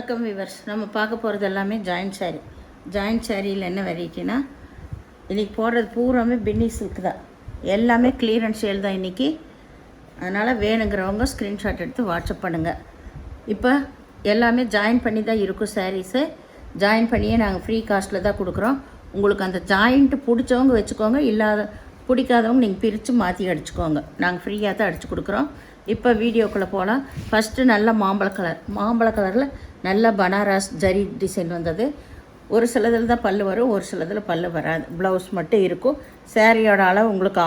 வணக்கம் விவர்ஸ். நம்ம பார்க்க போகிறது எல்லாமே ஜாயிண்ட் சாரீ. ஜாயிண்ட் சாரியில் என்ன வெரைட்டினா, இன்றைக்கி போடுறது பூராமே பின்னி சில்க் தான். எல்லாமே கிளியரன்ஸ் சேல் தான் இன்றைக்கி. அதனால் வேணுங்கிறவங்க ஸ்க்ரீன்ஷாட் எடுத்து வாட்ஸ்அப் பண்ணுங்கள். இப்போ எல்லாமே ஜாயின் பண்ணி தான் இருக்கும் சாரீஸு. ஜாயின் பண்ணியே நாங்கள் ஃப்ரீ காஸ்ட்டில் தான் கொடுக்குறோம். உங்களுக்கு அந்த ஜாயிண்ட்டு பிடிச்சவங்க வச்சுக்கோங்க, இல்லாத பிடிக்காதவங்க நீங்கள் பிரித்து மாற்றி அடிச்சுக்கோங்க. நாங்கள் ஃப்ரீயாக தான் அடித்து கொடுக்குறோம். இப்போ வீடியோக்குள்ளே போகலாம். ஃபஸ்ட்டு நல்ல மாம்பழ கலரில் நல்ல பனாரஸ் ஜரி டிசைன் வந்தது. ஒரு சிலதில் தான் பல்லு வரும், ஒரு சிலதில் பல்லு வராது. ப்ளவுஸ் மட்டும் இருக்கும். சாரியோட அளவு உங்களுக்கு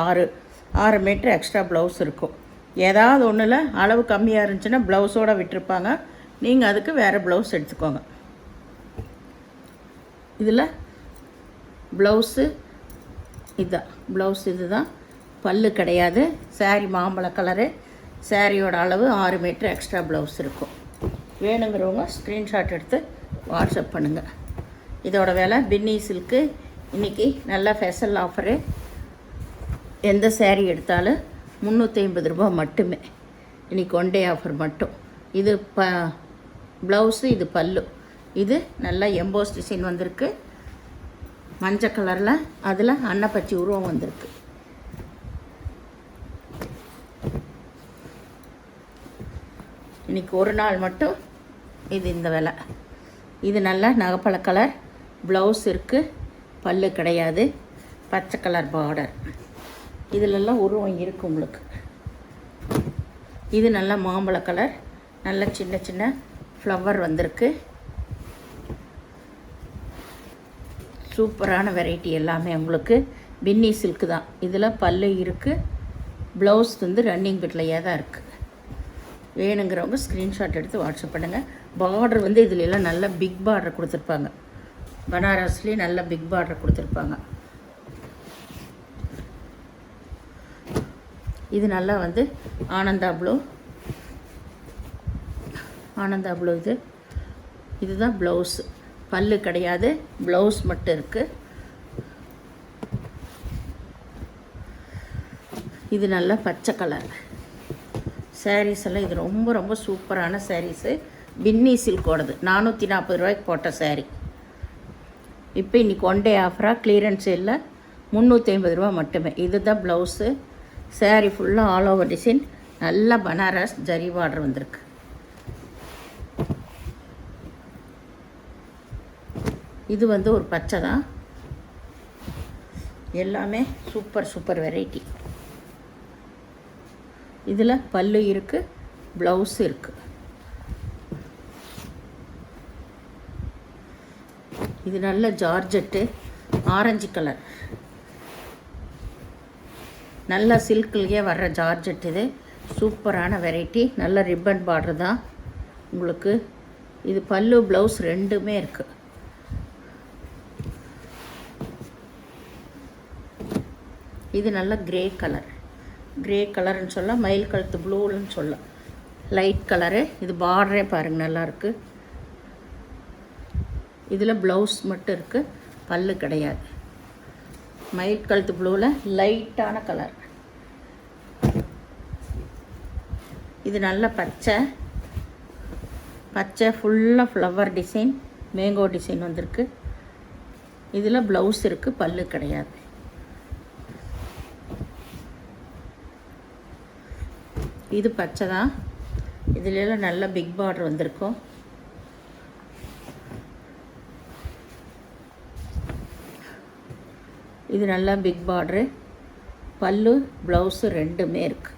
6 மீட்டர் எக்ஸ்ட்ரா ப்ளவுஸ் இருக்கும். ஏதாவது ஒன்றில் அளவு கம்மியாக இருந்துச்சுன்னா ப்ளவுஸோடு விட்டுருப்பாங்க. நீங்கள் அதுக்கு வேறு ப்ளவுஸ் எடுத்துக்கோங்க. இதில் ப்ளவுஸு இதுதான். ப்ளவுஸ் இது தான். பல்லு கிடையாது. சாரி மாம்பழ கலரு. சாரியோட அளவு 6 மீட்டர் எக்ஸ்ட்ரா ப்ளவுஸ் இருக்கும். வேணுங்கிறவங்க ஸ்க்ரீன்ஷாட் எடுத்து வாட்ஸ்அப் பண்ணுங்கள். இதோட விலை பின்னி சில்க்கு. இன்றைக்கி நல்ல ஃபெஷல் ஆஃபரு. எந்த சாரீ எடுத்தாலும் 350 ரூபா மட்டுமே. இன்றைக்கி ஒன் டே ஆஃபர் மட்டும். இது ப்ளவுஸு, இது பல்லு. இது நல்லா எம்போஸ் டிசைன் வந்திருக்கு மஞ்சள் கலரில். அதில் அன்னப்பச்சி உருவம் வந்திருக்கு. இன்றைக்கி ஒரு நாள் மட்டும் இது இந்த விலை. இது நல்லா நகைப்பழ கலர். ப்ளவுஸ் இருக்குது, பல்லு கிடையாது. பச்சை கலர் பார்டர். இதிலெல்லாம் உருவம் இருக்குது உங்களுக்கு. இது நல்லா மாம்பழ கலர். நல்ல சின்ன சின்ன ஃப்ளவர் வந்திருக்கு. சூப்பரான வெரைட்டி எல்லாமே உங்களுக்கு. பின்னி சில்க்கு தான். இதில் பல்லு இருக்குது. ப்ளவுஸ் வந்து ரன்னிங் பிட்லையே தான் இருக்குது. வேணுங்கிறவங்க ஸ்க்ரீன்ஷாட் எடுத்து வாட்ஸ்அப் பண்ணுங்கள். பார்டர் வந்து இதில் எல்லாம் நல்ல பிக் பார்டர் கொடுத்துருப்பாங்க. பனாரஸ்லேயே நல்ல பிக் பார்டர் கொடுத்துருப்பாங்க. இது நல்லா வந்து ஆனந்தா ப்ளூ. இதுதான் ப்ளவுஸு. பல்லு கிடையாது, ப்ளவுஸ் மட்டும் இருக்குது. இது நல்லா பச்சை கலர். சாரீஸ் எல்லாம் இது ரொம்ப ரொம்ப சூப்பரான சாரீஸு. பின்னி சில்கோடது. 440 ரூபாய்க்கு போட்ட சாரீ. இப்போ இன்றைக்கி ஒன் டே ஆஃபராக கிளியரன்ஸ் சேலில் 350 ரூபா மட்டுமே. இது தான் ப்ளவுஸு. சாரீ ஃபுல்லாக ஆல் ஓவர் டிசைன். நல்ல பனாரஸ் ஜரி பார்டர் வந்திருக்கு. இது வந்து ஒரு பச்சை தான். எல்லாமே சூப்பர் வெரைட்டி. இதில் பல்லு இருக்குது, ப்ளவுஸ் இருக்குது. இது நல்ல ஜார்ஜெட்டு ஆரஞ்சு கலர். நல்ல சில்க்லேயே வர்ற ஜார்ஜெட். இது சூப்பரான வெரைட்டி. நல்ல ரிப்பன் பார்டர் தான் உங்களுக்கு. இது பல்லு ப்ளவுஸ் ரெண்டுமே இருக்குது. இது நல்ல கிரே கலர்னு சொல்ல, மயில் கழுத்து ப்ளூன்னு சொல்ல, லைட் கலரு. இது பார்டரே பாருங்கள் நல்லாயிருக்கு. இதில் ப்ளவுஸ் மட்டும் இருக்குது, பல்லு கிடையாது. மயில் கழுத்து ப்ளூவில் லைட்டான கலர். இது நல்ல பச்சை ஃபுல்லாக ஃப்ளவர் டிசைன், மேங்கோ டிசைன் வந்திருக்கு. இதில் ப்ளவுஸ் இருக்குது, பல்லு கிடையாது. இது பச்சை தான். இதிலெல்லாம் நல்ல பிக் பார்டர் வந்திருக்கும். இது நல்லா பிக் பார்டரு. பல்லு ப்ளவுஸு ரெண்டுமே இருக்குது.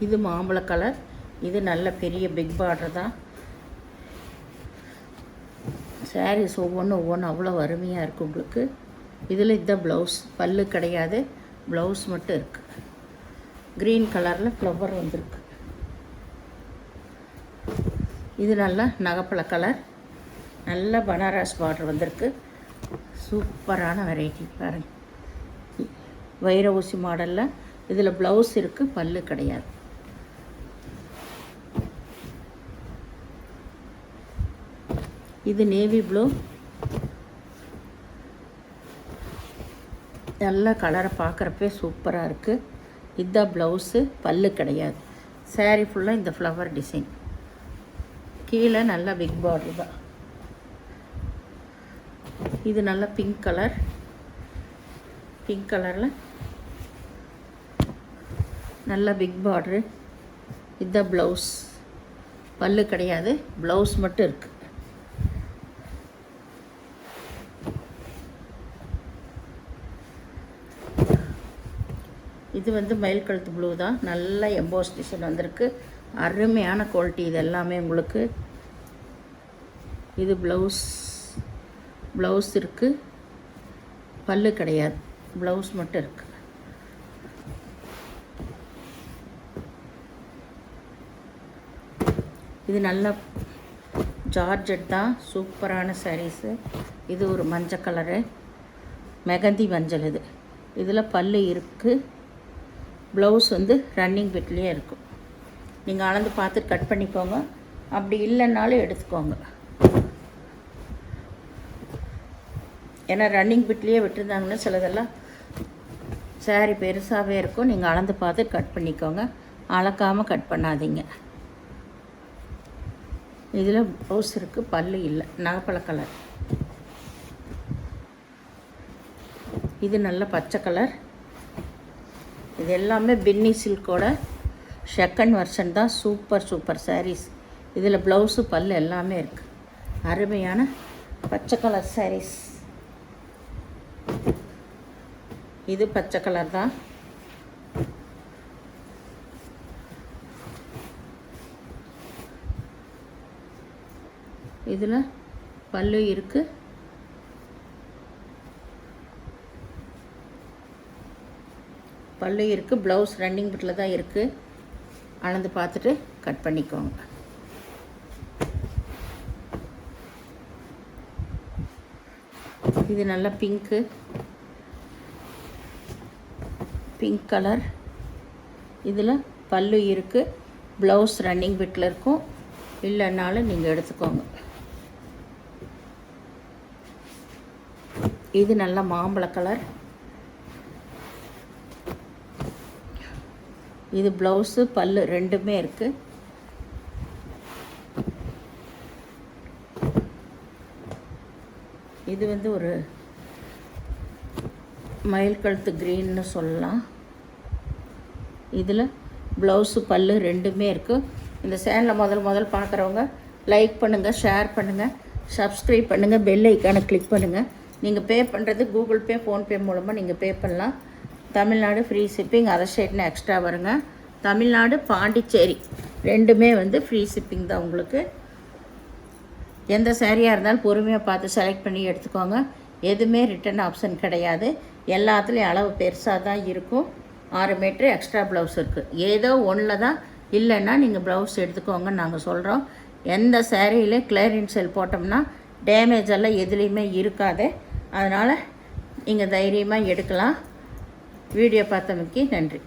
இது மாம்பழ கலர். இது நல்ல பெரிய பிக் பார்டர் தான். சாரீஸ் ஒவ்வொன்றும் அவ்வளோ அருமையாக இருக்குது உங்களுக்கு. இதில் இதுதான் ப்ளவுஸ். பல்லு கிடையாது, ப்ளவுஸ் மட்டும் இருக்குது. க்ரீன் கலரில் ஃப்ளவர் வந்திருக்கு. இது நல்லா நகைப்பழ கலர். நல்ல பனாரஸ் பார்டர் வந்திருக்கு. சூப்பரான வெரைட்டி பாருங்கள். வைர ஊசி மாடலில். இதில் ப்ளவுஸ் இருக்குது, பல்லு கிடையாது. இது நேவி ப்ளூ. நல்ல கலரை பார்க்குறப்பே சூப்பராக இருக்குது. இதுதான் ப்ளவுஸு, பல்லு கிடையாது. சாரீ ஃபுல்லாக இந்த ஃப்ளவர் டிசைன். கீழே நல்லா பிக் பார்டர் தான். இது நல்லா பிங்க் கலர். பிங்க் கலரில் நல்லா பிக் பார்டரு. இதுதான் ப்ளவுஸ், பல்லு கிடையாது, ப்ளவுஸ் மட்டும் இருக்குது. இது வந்து மயில் கழுத்து ப்ளூ தான். நல்ல எம்போஸ் டிசைன் வந்திருக்கு. அருமையான குவாலிட்டி இது எல்லாமே உங்களுக்கு. இது ப்ளவுஸ் இருக்குது, பல்லு கிடையாது, ப்ளவுஸ் மட்டும் இருக்குது. இது நல்ல ஜார்ஜெட் தான், சூப்பரான சாரீஸு. இது ஒரு மஞ்சள் கலரு, மெகந்தி மஞ்சள். இதில் பல்லு இருக்குது, ப்ளவுஸ் வந்து ரன்னிங் பிட்லேயே இருக்கும். நீங்கள் அளந்து பார்த்து கட் பண்ணிக்கோங்க, அப்படி இல்லைன்னாலும் எடுத்துக்கோங்க. ஏன்னா ரன்னிங் பிட்லேயே விட்டுருந்தாங்கன்னா சிலதெல்லாம் சாரீ பெருசாகவே இருக்கும். நீங்கள் அளந்து பார்த்து கட் பண்ணிக்கோங்க, அளக்காமல் கட் பண்ணாதீங்க. இதில் ப்ளவுஸ் இருக்குது, பல்லு இல்லை, நகப்பழ கலர். இது நல்ல பச்சை கலர். இது எல்லாமே பின்னி சில்கோட செகண்ட் வெர்ஷன் தான். சூப்பர் சாரீஸ். இதில் ப்ளவுஸு, பல்லு எல்லாமே இருக்குது. அருமையான பச்சை கலர் சாரீஸ். இது பச்சை கலர் தான். இதில் பல்லு இருக்குது, ப்ளவுஸ் ரன்னிங் பிட்டில் தான் இருக்குது. அளந்து பார்த்துட்டு கட் பண்ணிக்கோங்க. இது நல்லா பிங்க் கலர். இதில் பல்லு இருக்குது, ப்ளவுஸ் ரன்னிங் பிட்டில் இருக்கும். இல்லைன்னாலும் நீங்கள் எடுத்துக்கோங்க. இது நல்லா மாம்பழ கலர். இது ப்ளவுஸு, பல்லு ரெண்டுமே இருக்குது. இது வந்து ஒரு மயில் கழுத்து க்ரீன்னு சொல்லலாம். இதில் ப்ளவுஸு, பல்லு ரெண்டுமே இருக்குது. இந்த சேனலை முதல் பார்க்குறவங்க லைக் பண்ணுங்கள், ஷேர் பண்ணுங்கள், சப்ஸ்கிரைப் பண்ணுங்கள், பெல் ஐக்கானை கிளிக் பண்ணுங்கள். நீங்கள் பே பண்ணுறது கூகுள் பே, ஃபோன்பே மூலமாக நீங்கள் பே பண்ணலாம். தமிழ்நாடு ஃப்ரீ ஷிப்பிங், அதர் ஸ்டேட்னா எக்ஸ்ட்ரா வருங்க. தமிழ்நாடு, பாண்டிச்சேரி ரெண்டுமே வந்து ஃப்ரீ ஷிப்பிங் தான் உங்களுக்கு. எந்த சாரியாக இருந்தாலும் பொறுமையாக பார்த்து செலக்ட் பண்ணி எடுத்துக்கோங்க. எதுவுமே ரிட்டன் ஆப்ஷன் கிடையாது. எல்லாத்துலேயும் அளவு பெருசாக தான் இருக்கும். 6 மீட்ரு எக்ஸ்ட்ரா ப்ளவுஸ் இருக்குது. ஏதோ ஒன்றில் தான் இல்லைன்னா நீங்கள் ப்ளவுஸ் எடுத்துக்கோங்கன்னு நாங்கள் சொல்கிறோம். எந்த சாரியிலே கிளியரன்ஸ் சேல் போட்டோம்னா டேமேஜ் எல்லாம் எதுலேயுமே இருக்காது. அதனால் நீங்கள் தைரியமாக எடுக்கலாம். வீடியோ பார்த்தமைக்கு நன்றி.